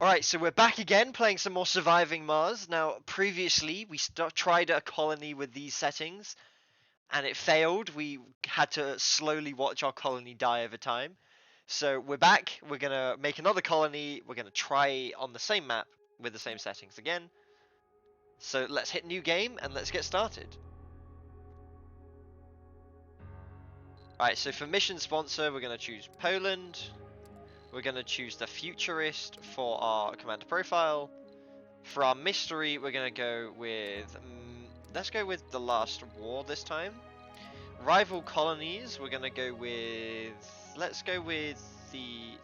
Alright, so we're back again playing some more Surviving Mars. Now, previously we tried a colony with these settings and it failed. We had to slowly watch our colony die over time. So we're back, we're gonna make another colony, we're gonna try on the same map with the same settings again. So let's hit new game and let's get started. Alright, so for mission sponsor we're gonna choose Poland. We're going to choose the Futurist for our commander profile. For our mystery, we're going to go with... let's go with the Last War this time. Rival colonies, we're going to go with... let's go with the...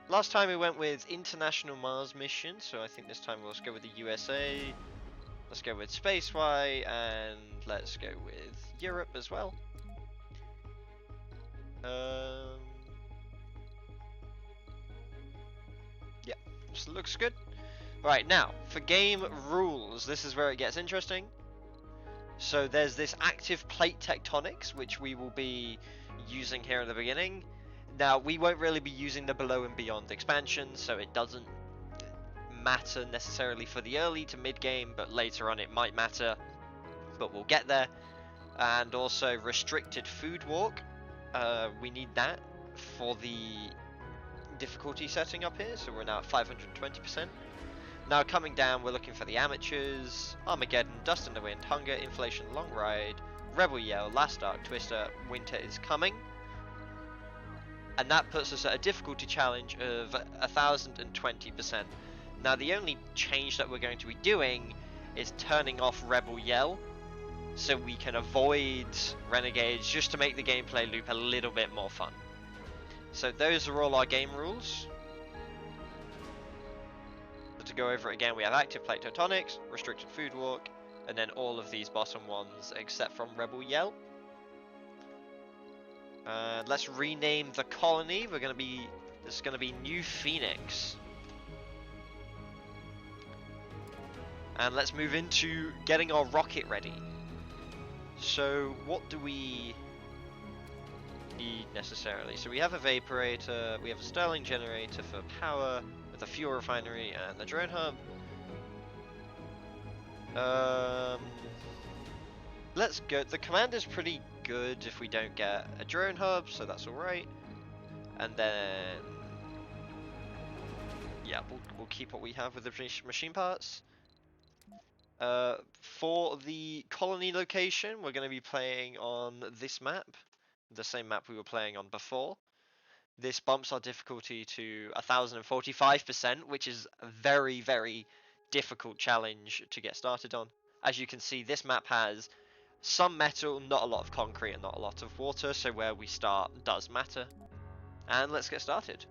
last time we went with International Mars Mission, so I think this time we'll go with the USA. Let's go with Spaceway, and let's go with Europe as well. Looks good. Right, now, for game rules, this is where it gets interesting. So there's this active plate tectonics, which we will be using here in the beginning. Now, we won't really be using the Below and Beyond expansion, so it doesn't matter necessarily for the early to mid-game, but later on it might matter, but we'll get there. And also restricted food walk. We need that for the difficulty setting up here, so we're now at 520%. Now coming down, we're looking for the amateurs, Armageddon, Dust in the Wind, Hunger, Inflation, Long Ride, Rebel Yell, Last Dark Twister, Winter is Coming. And that puts us at a difficulty challenge of 1020%. Now the only change that we're going to be doing is turning off Rebel Yell, so we can avoid Renegades, just to make the gameplay loop a little bit more fun. So those are all our game rules. So to go over it again, we have active plate tectonics, restricted food walk, and then all of these bottom ones except from Rebel Yell. Let's rename the colony. This is gonna be New Phoenix. And let's move into getting our rocket ready. So what do we need necessarily? So we have a vaporator, we have a Stirling generator for power, with a fuel refinery and the drone hub. Let's go. The command is pretty good if we don't get a drone hub, so that's alright. And then yeah, we'll keep what we have with the machine parts. For the colony location, we're going to be playing on this map, the same map we were playing on before. This bumps our difficulty to 1045%, which is a very, very difficult challenge to get started on. As you can see, this map has some metal, not a lot of concrete, and not a lot of water, so where we start does matter. And let's get started.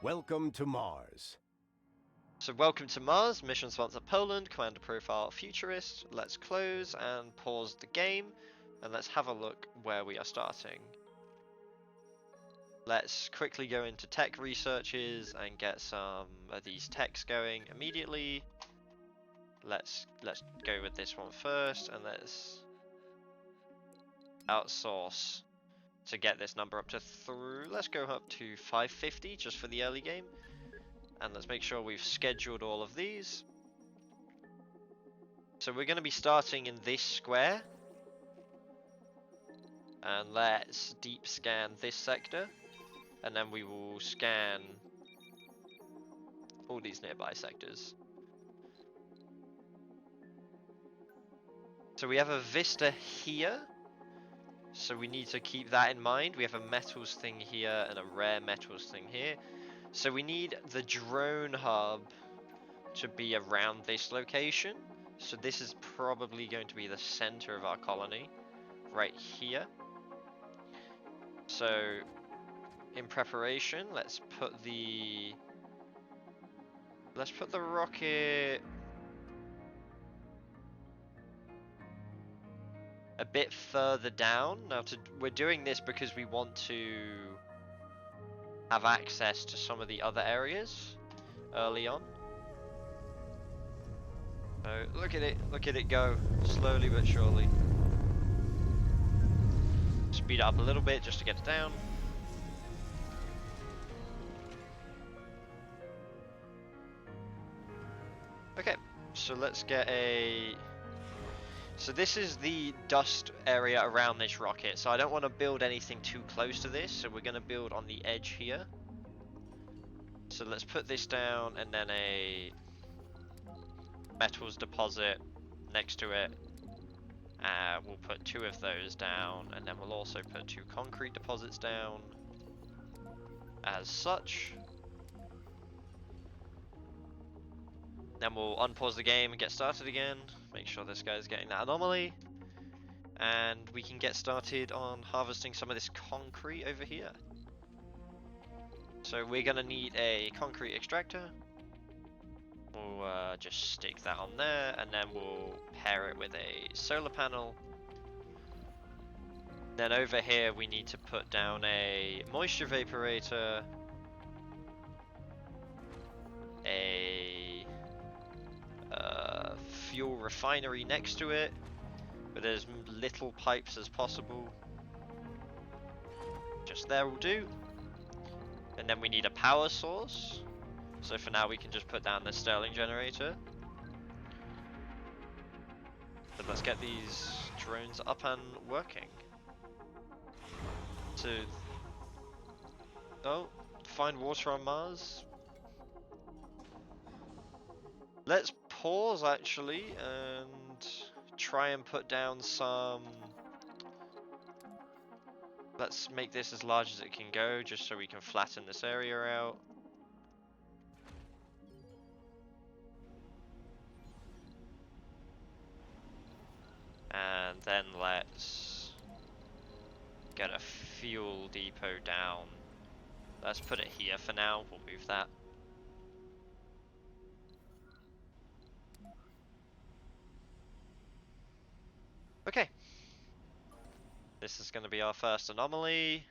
Welcome to Mars. So welcome to Mars, mission sponsor Poland, commander profile Futurist. Let's close and pause the game, and let's have a look where we are starting. Let's quickly go into tech researches and get some of these techs going immediately. Let's go with this one first, and let's outsource to get this number up to let's go up to 550 just for the early game. And let's make sure we've scheduled all of these. So we're going to be starting in this square. And let's deep scan this sector. And then we will scan all these nearby sectors. So we have a vista here. So we need to keep that in mind. We have a metals thing here and a rare metals thing here. So we need the drone hub to be around this location. So this is probably going to be the center of our colony, right here. So in preparation, let's put the rocket a bit further down. Now we're doing this because we want to have access to some of the other areas. early on. So look at it go, slowly but surely. Speed it up a little bit just to get it down. Okay, so let's get a... So this is the dust area around this rocket, so I don't want to build anything too close to this, so we're going to build on the edge here. So let's put this down, and then a metals deposit next to it. We'll put 2 of those down, and then we'll also put 2 concrete deposits down as such. Then we'll unpause the game and get started again. Make sure this guy's getting that anomaly. And we can get started on harvesting some of this concrete over here. So we're going to need a concrete extractor. We'll just stick that on there, and then we'll pair it with a solar panel. Then over here we need to put down a moisture vaporator, a fuel refinery next to it, with as little pipes as possible. Just there will do. And then we need a power source. So for now we can just put down the Stirling generator. Then let's get these drones up and working. Find water on Mars. Let's pause actually and try and put down some... Let's make this as large as it can go, just so we can flatten this area out. And then let's get a fuel depot down. Let's put it here for now, we'll move that. Okay. This is going to be our first anomaly.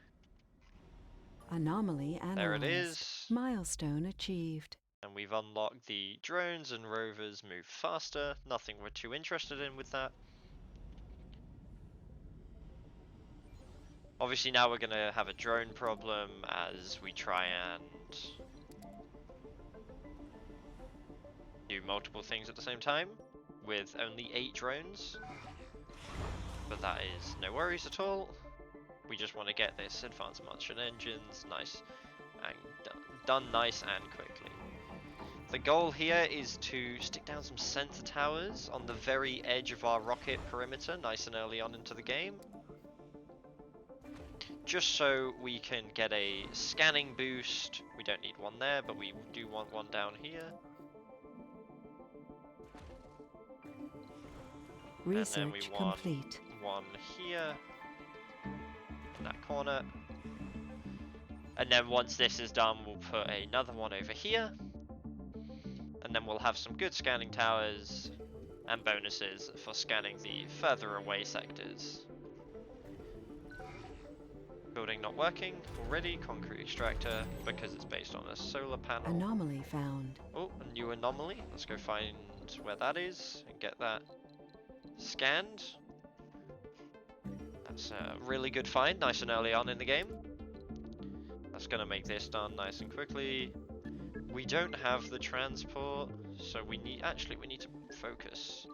Anomaly analyzed. There it is. Milestone achieved. And we've unlocked the drones and rovers move faster. Nothing we're too interested in with that. Obviously now we're going to have a drone problem as we try and do multiple things at the same time with only 8 drones. But that is no worries at all. We just want to get this advanced Martian engines nice and done nice and quickly. The goal here is to stick down some sensor towers on the very edge of our rocket perimeter nice and early on into the game. Just so we can get a scanning boost. We don't need one there, but we do want one down here. Research complete. One here, in that corner. And then once this is done, we'll put another one over here. And then we'll have some good scanning towers and bonuses for scanning the further away sectors. Building not working already, concrete extractor, because it's based on a solar panel. Anomaly found. Oh, a new anomaly. Let's go find where that is and get that scanned. That's a really good find, nice and early on in the game. That's going to make this done nice and quickly. We don't have the transport, so we need to focus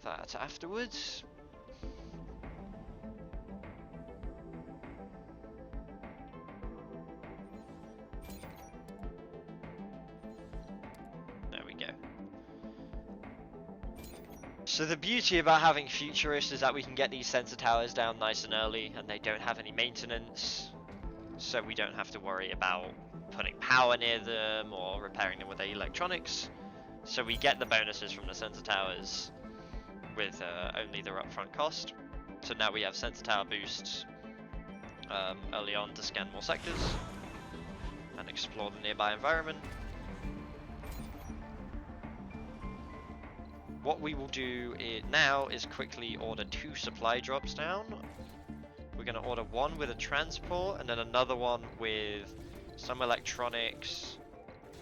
that afterwards. So the beauty about having Futurist is that we can get these sensor towers down nice and early, and they don't have any maintenance, so we don't have to worry about putting power near them or repairing them with their electronics. So we get the bonuses from the sensor towers with only their upfront cost. So now we have sensor tower boosts early on to scan more sectors and explore the nearby environment. What we will do now is quickly order 2 supply drops down. We're going to order one with a transport and then another one with some electronics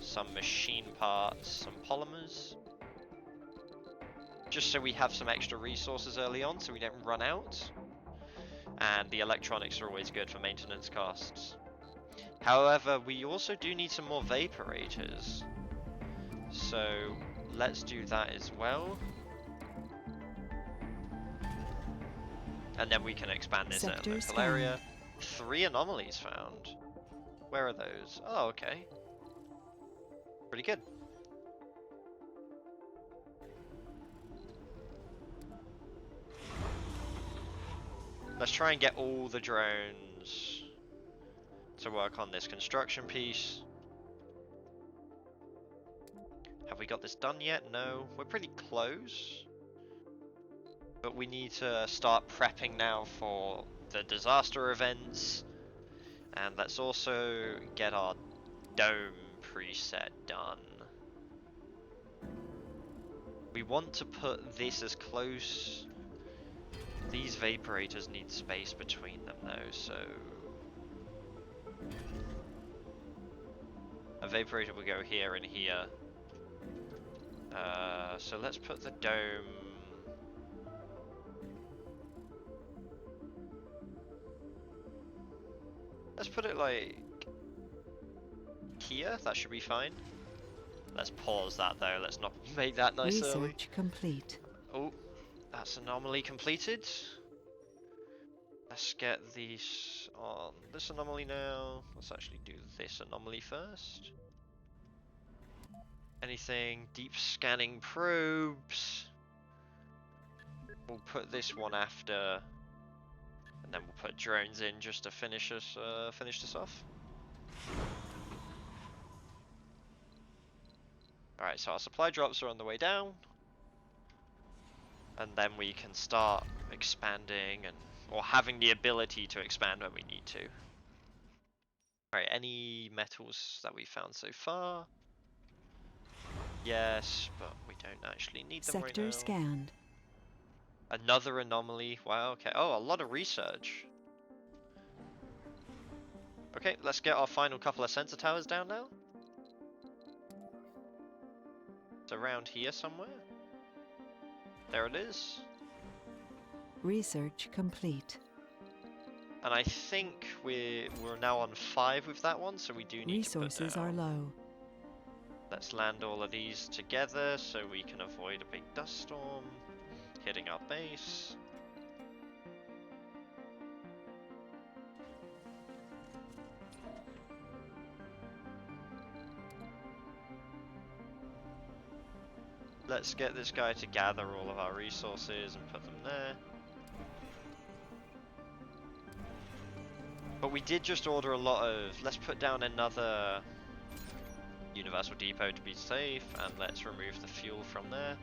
some machine parts, some polymers. Just so we have some extra resources early on so we don't run out. And the electronics are always good for maintenance costs. However, we also do need some more vaporators. So let's do that as well. And then we can expand this at a local area. 3 anomalies found. Where are those? Oh, okay. Pretty good. Let's try and get all the drones to work on this construction piece. Have we got this done yet? No. We're pretty close. But we need to start prepping now for the disaster events. And let's also get our dome preset done. We want to put this as close. These vaporators need space between them though, so a vaporator will go here and here. So let's put the dome. Let's put it like here. That should be fine. Let's pause that though. Let's not make that nice early. Research complete. Oh, that's anomaly completed. Let's get these on this anomaly now. Let's actually do this anomaly first. Anything? Deep scanning probes. We'll put this one after, and then we'll put drones in just to finish this off. Alright, so our supply drops are on the way down. And then we can start expanding or having the ability to expand when we need to. Alright, any metals that we found so far? Yes, but we don't actually need them right now. Sector scanned. Another anomaly. Wow, okay. Oh, a lot of research. Okay, let's get our final couple of sensor towers down now. It's around here somewhere. There it is. Research complete. And I think we're now on 5 with that one, so we do need Resources to put are low. Let's land all of these together so we can avoid a big dust storm hitting our base. Let's get this guy to gather all of our resources and put them there. But we did just order a lot of... Let's put down another Universal Depot to be safe, and let's remove the fuel from there.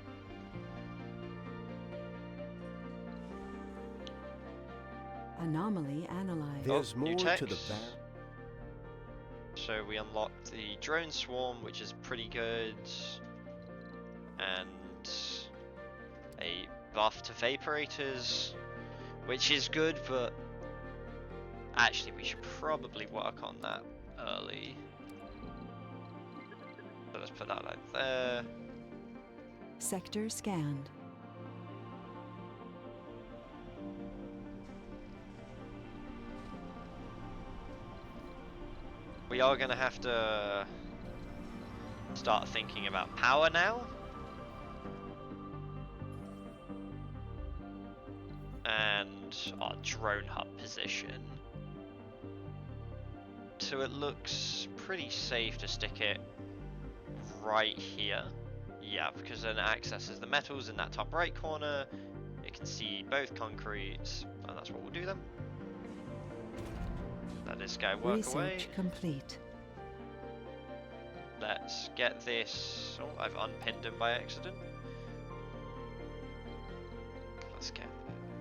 Anomaly analyzed. There's more to the back. So we unlocked the drone swarm, which is pretty good. And a buff to vaporators, which is good, but actually we should probably work on that early. So let's put that like there. Sector scanned. We are going to have to start thinking about power now. And our drone hub position. So it looks pretty safe to stick it right here. Yeah, because then it accesses the metals in that top right corner. It can see both concretes, and that's what we'll do then. Let this guy work away. Research complete. Let's get this. Oh, I've unpinned him by accident. Let's get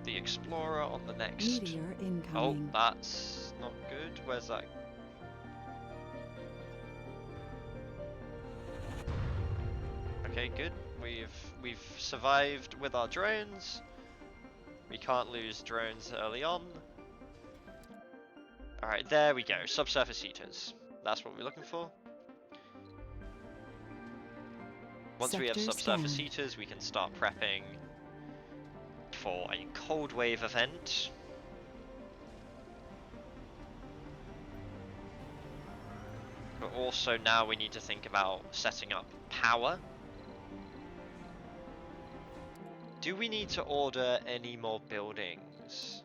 the Explorer on the next. Meteor Oh, incoming. that's not good. Where's that? Okay, good. We've survived with our drones. We can't lose drones early on. Alright, there we go. Subsurface heaters. That's what we're looking for. Once we have Sector subsurface scanned. heaters, we can start prepping for a cold wave event. But also now we need to think about setting up power. Do we need to order any more buildings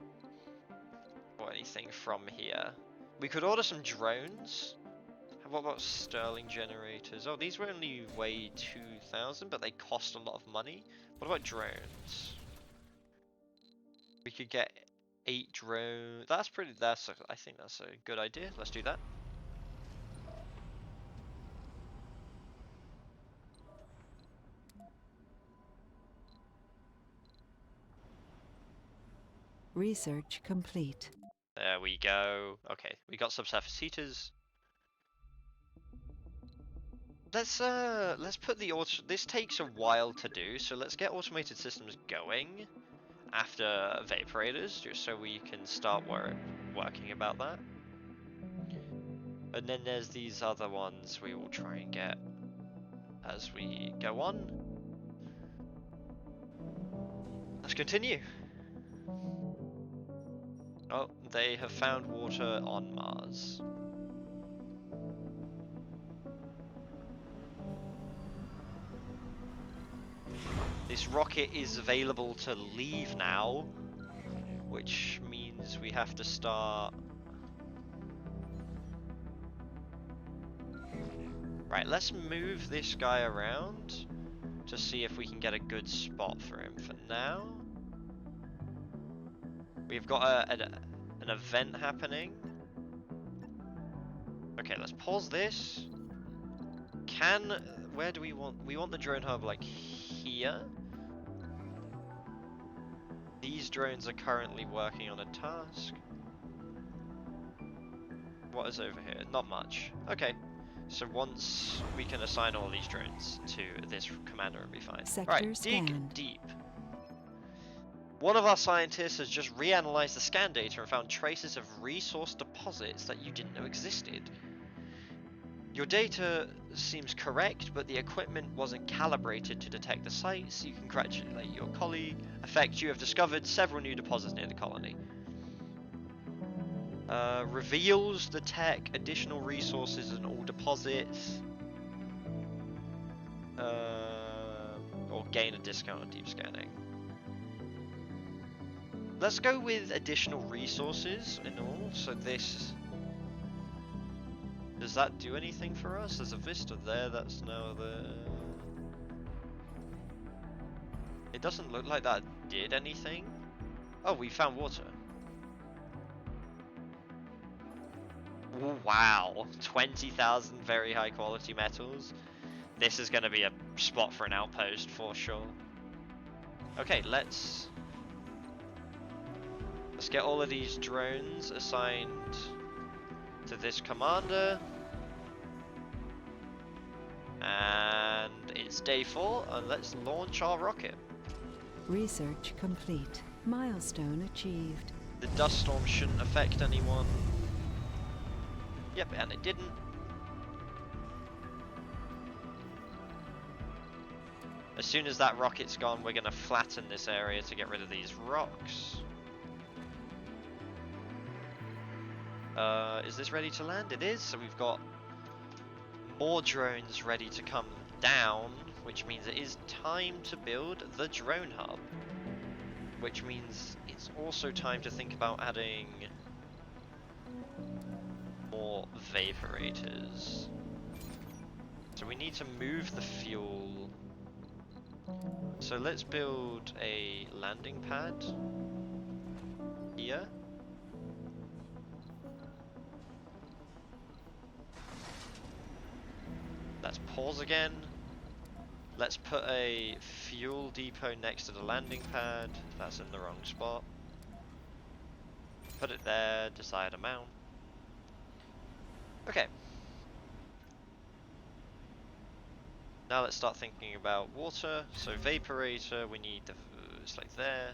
or anything from here? We could order some drones. What about Sterling generators? Oh, these were only weigh 2,000, but they cost a lot of money. What about drones? We could get 8 drones. I think that's a good idea. Let's do that. Research complete. There we go. Okay, we got subsurface heaters. Let's put the this takes a while to do, so let's get automated systems going after vaporators, just so we can start working about that. And then there's these other ones we will try and get as we go on. Let's continue. Oh, they have found water on Mars. This rocket is available to leave now, which means we have to start. Right, let's move this guy around to see if we can get a good spot for him. For now, we've got an event happening. Okay, let's pause this. Where do we want the drone hub, like here? These drones are currently working on a task. What is over here? Not much. Okay. So once we can assign all these drones to this commander, it'll be fine. Sector Right, dig scanned. deep. One of our scientists has just reanalyzed the scan data and found traces of resource deposits that you didn't know existed. Your data seems correct, but the equipment wasn't calibrated to detect the sites. You congratulate your colleague. Effect, you have discovered several new deposits near the colony. Reveals the tech, additional resources and all deposits. Or gain a discount on deep scanning. Let's go with additional resources and all. So this... Does that do anything for us? There's a vista there, that's now there. It doesn't look like that did anything. Oh, we found water. Ooh, wow, 20,000 very high quality metals. This is going to be a spot for an outpost for sure. Okay, let's get all of these drones assigned to this commander. And it's day 4, and let's launch our rocket. Research complete. Milestone achieved. The dust storm shouldn't affect anyone. Yep, and it didn't. As soon as that rocket's gone, we're going to flatten this area to get rid of these rocks. Is this ready to land? It is, so we've got more drones ready to come down, which means it is time to build the drone hub. Which means it's also time to think about adding more vaporators. So we need to move the fuel. So let's build a landing pad here. Let's pause again. Let's put a fuel depot next to the landing pad. That's in the wrong spot. Put it there, desired amount. Okay. Now let's start thinking about water. So vaporator, we need the, it's like there.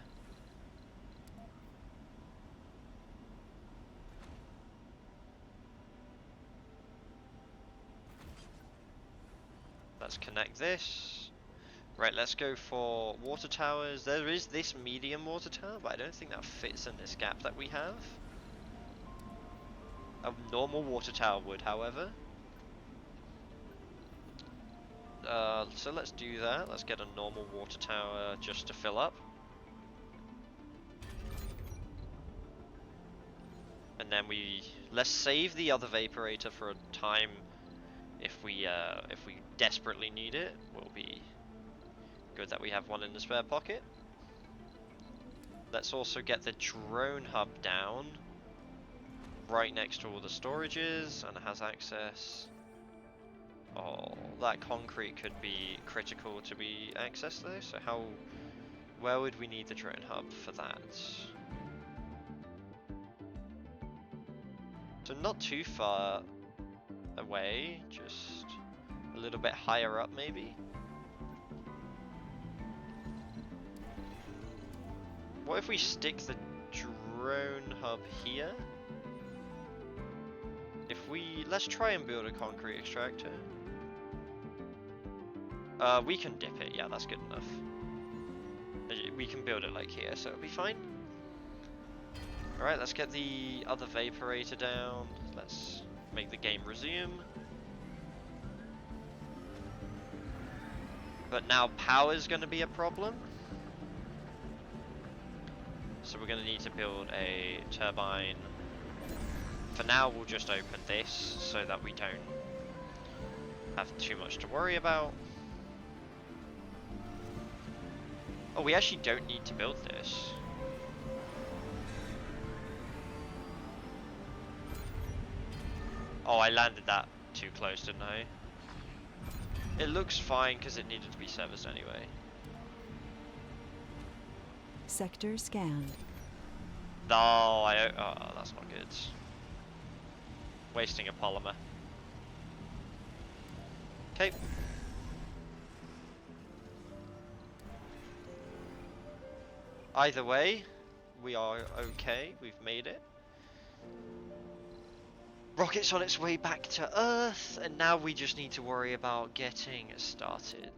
Let's connect this. Right, let's go for water towers. There is this medium water tower, but I don't think that fits in this gap that we have. A normal water tower would, however. So let's do that. Let's get a normal water tower just to fill up. And then let's save the other vaporator for a time if we desperately need it. Will be good that we have one in the spare pocket. Let's also get the drone hub down right next to all the storages, and it has access. Oh, that concrete could be critical to be accessed though, so where would we need the drone hub for that? So not too far away, just a little bit higher up maybe. What if we stick the drone hub here? Let's try and build a concrete extractor. We can dip it, yeah, that's good enough. We can build it like here, so it'll be fine. Alright, let's get the other vaporator down. Let's make the game resume. But now power's gonna be a problem. So we're gonna need to build a turbine. For now, we'll just open this so that we don't have too much to worry about. Oh, we actually don't need to build this. Oh, I landed that too close, didn't I? It looks fine because it needed to be serviced anyway. Sector scanned. Oh, that's not good. Wasting a polymer. Okay. Either way, we are okay. We've made it. Rocket's on its way back to Earth, and now we just need to worry about getting started.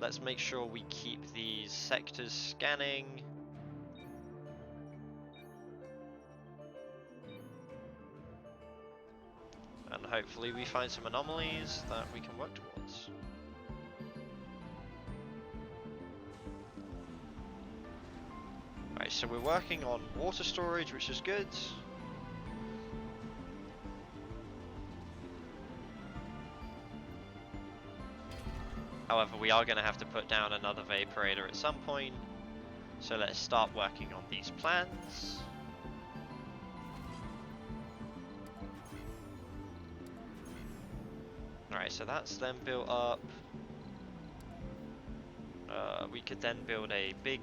Let's make sure we keep these sectors scanning. And hopefully we find some anomalies that we can work towards. Right, so we're working on water storage, which is good. However, we are going to have to put down another vaporator at some point. So let's start working on these plans. Alright, so that's then built up. We could then build a big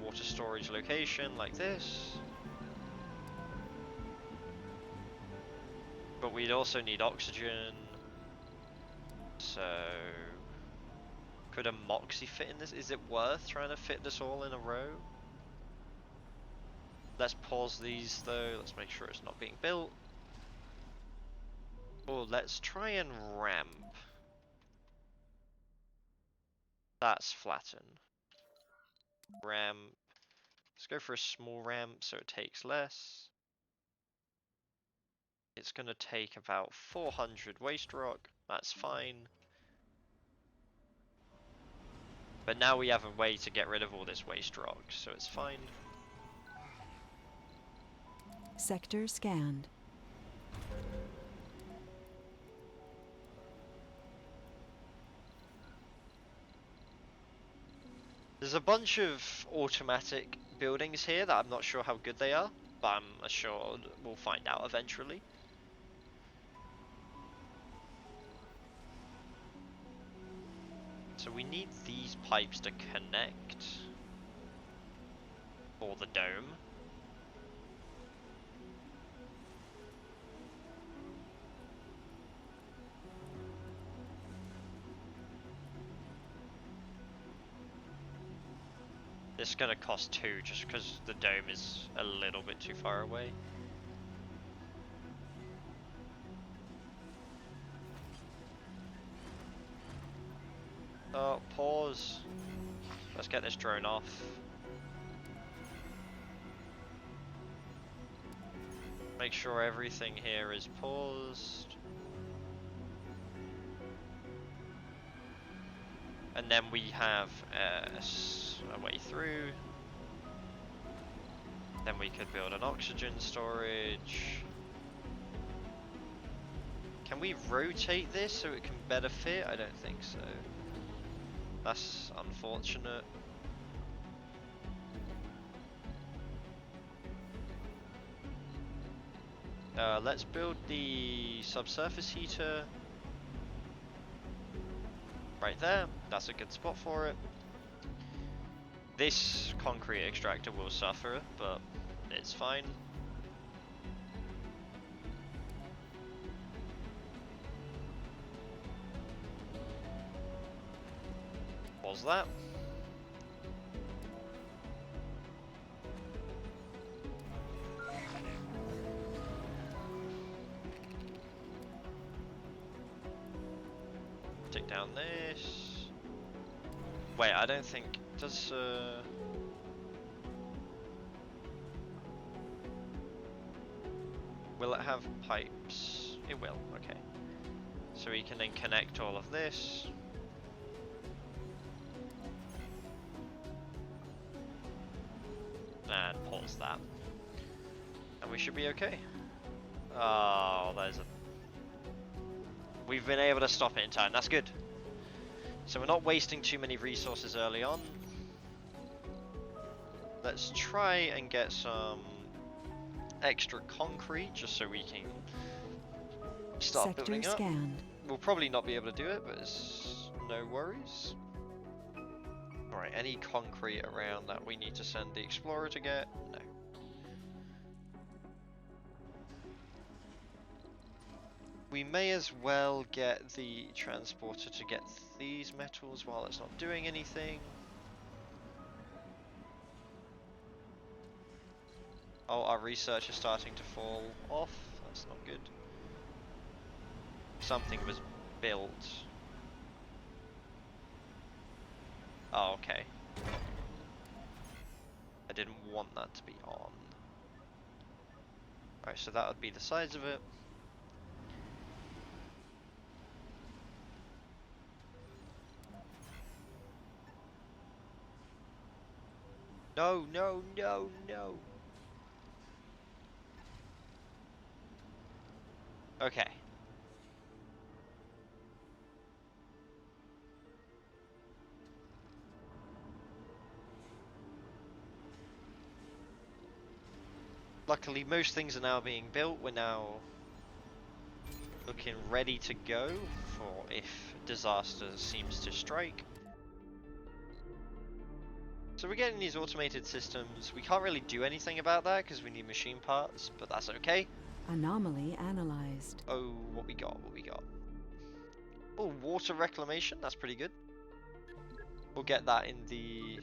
water storage location like this. But we'd also need oxygen. So could a Moxie fit in this? Is it worth trying to fit this all in a row? Let's pause these though. Let's make sure it's not being built. Or let's try and ramp. That's flatten. Ramp. Let's go for a small ramp so it takes less. It's going to take about 400 waste rock. That's fine. But now we have a way to get rid of all this waste rock, so it's fine. Sector scanned. There's a bunch of automatic buildings here that I'm not sure how good they are, but I'm assured we'll find out eventually. So we need these pipes to connect for the dome. This is gonna cost 2 just because the dome is a little bit too far away. Oh, pause. Let's get this drone off. Make sure everything here is paused. And then we have a way through. Then we could build an oxygen storage. Can we rotate this so it can better fit? I don't think so. That's unfortunate. Let's build the subsurface heater. Right there. That's a good spot for it. This concrete extractor will suffer, but it's fine. Pause that. Take down this. Wait, I don't think does will it have pipes? It will, okay. So we can then connect all of this. And pause that. And we should be okay. Oh, there's a... We've been able to stop it in time, that's good. So we're not wasting too many resources early on. Let's try and get some extra concrete just so we can start Sector building up. scanned. We'll probably not be able to do it, but it's no worries. Alright, any concrete around that we need to send the explorer to get? No. We may as well get the transporter to get these metals while it's not doing anything. Oh, our research is starting to fall off. That's not good. Something was built. Oh, okay. I didn't want that to be on. Alright, so that would be the size of it. No, no, no, no. Okay. Luckily, most things are now being built. We're now looking ready to go for if disaster seems to strike. So we're getting these automated systems. We can't really do anything about that because we need machine parts, but that's okay. Anomaly analyzed. Oh, what we got, what we got. Oh, water reclamation, that's pretty good. We'll get that in the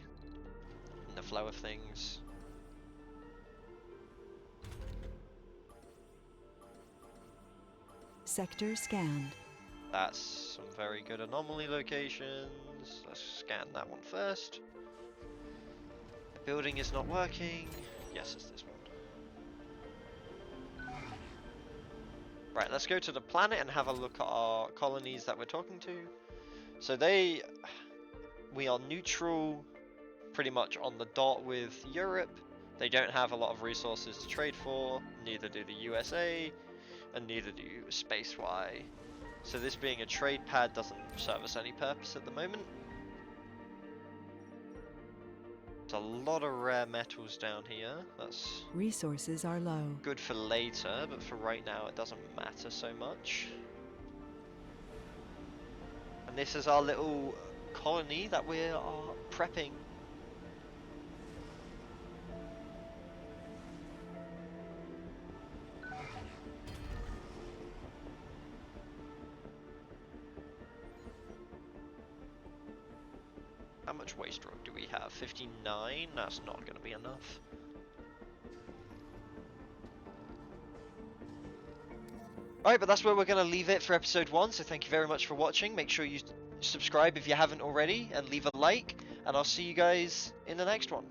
flow of things. Sector scanned. That's some very good anomaly locations. Let's scan that one first. The building is not working. Yes, it's this one. Right, let's go to the planet and have a look at our colonies that we're talking to. So we are neutral, pretty much on the dot with Europe. They don't have a lot of resources to trade for, neither do the USA, and neither do Space-Y. So this being a trade pad doesn't serve us any purpose at the moment. There's a lot of rare metals down here. That's Resources are low. good for later, but for right now it doesn't matter so much. And this is our little colony that we are prepping. How much waste rock do we have? 59? That's not going to be enough. Alright, but that's where we're going to leave it for episode 1, so thank you very much for watching. Make sure you subscribe if you haven't already, and leave a like, and I'll see you guys in the next one.